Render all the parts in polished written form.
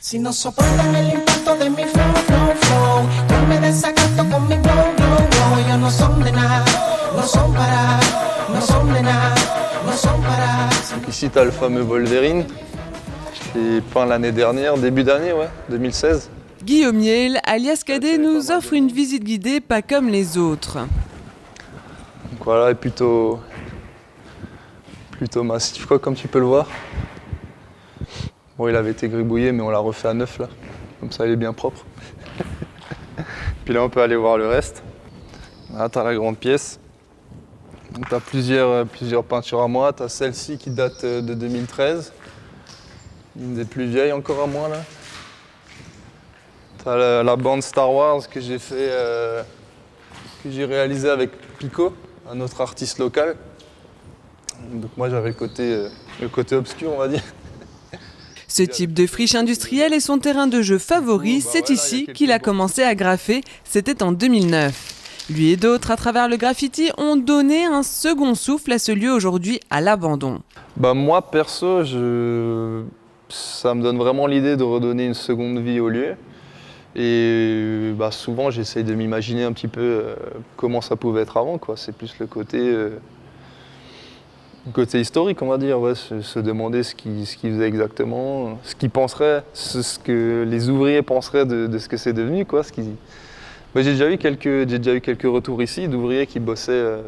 Si no soportan el impacto de mi flow, flow, flow, tú me desacato con mi blow, blow, blow. Ellos no son de nada, no son para, no son de nada, no son para. Ici, tu as le fameux Wolverine. Je l'ai peint l'année dernière, début d'année, ouais, 2016. Guillaume Miel, alias Cadet, nous offre une visite guidée pas comme les autres. Donc voilà, est plutôt massif, quoi, comme tu peux le voir. Bon, il avait été gribouillé, mais on l'a refait à neuf là. Comme ça, il est bien propre. Puis là, on peut aller voir le reste. Là, tu as la grande pièce. Tu as plusieurs peintures à moi. Tu as celle-ci qui date de 2013. Une des plus vieilles encore à moi là. Tu as la bande Star Wars que j'ai fait, que j'ai réalisée avec Pico, un autre artiste local. Donc moi, j'avais le côté obscur, on va dire. Ce type de friche industrielle est son terrain de jeu favori, c'est ici qu'il a commencé à graffer, c'était en 2009. Lui et d'autres, à travers le graffiti, ont donné un second souffle à ce lieu aujourd'hui à l'abandon. Moi, perso, ça me donne vraiment l'idée de redonner une seconde vie au lieu. Et souvent, j'essaye de m'imaginer un petit peu comment ça pouvait être avant, quoi. C'est plus le côté historique, on va dire, ouais, se demander ce qu'ils faisaient exactement, ce qu'ils penseraient, ce que les ouvriers penseraient de ce que c'est devenu, quoi. J'ai déjà eu quelques retours ici d'ouvriers qui bossaient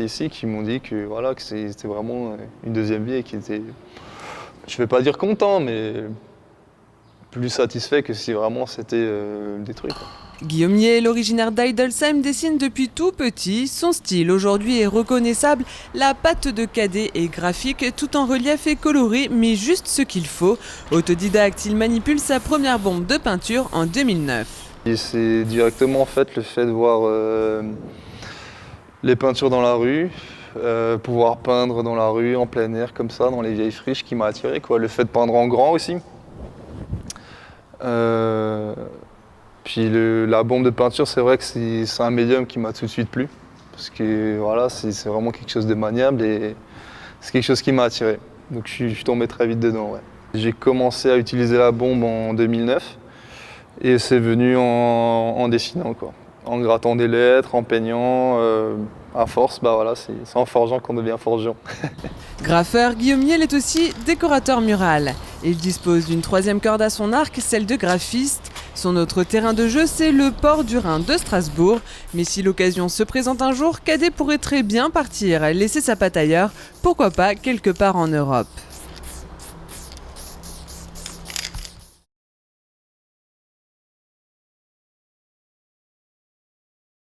ici, qui m'ont dit que voilà, que c'était vraiment une deuxième vie et qui étaient, je vais pas dire content, mais plus satisfait que si vraiment c'était détruit, quoi. Guillaume Miel, originaire d'Eidelsheim, dessine depuis tout petit. Son style aujourd'hui est reconnaissable. La patte de Cadet est graphique, tout en relief et coloré, mais juste ce qu'il faut. Autodidacte, il manipule sa première bombe de peinture en 2009. Et c'est directement en fait le fait de voir les peintures dans la rue, pouvoir peindre dans la rue, en plein air, comme ça, dans les vieilles friches qui m'a attiré, quoi. Le fait de peindre en grand aussi. Puis la bombe de peinture, c'est vrai que c'est un médium qui m'a tout de suite plu. Parce que voilà, c'est vraiment quelque chose de maniable et c'est quelque chose qui m'a attiré. Donc je suis tombé très vite dedans, ouais. J'ai commencé à utiliser la bombe en 2009 et c'est venu en dessinant, quoi. En grattant des lettres, en peignant, à force, c'est en forgeant qu'on devient forgeron. Graffeur, Guillaume Miel est aussi décorateur mural. Il dispose d'une troisième corde à son arc, celle de graphiste. Son autre terrain de jeu, c'est le port du Rhin de Strasbourg. Mais si l'occasion se présente un jour, Cadet pourrait très bien partir, laisser sa patte ailleurs, pourquoi pas quelque part en Europe.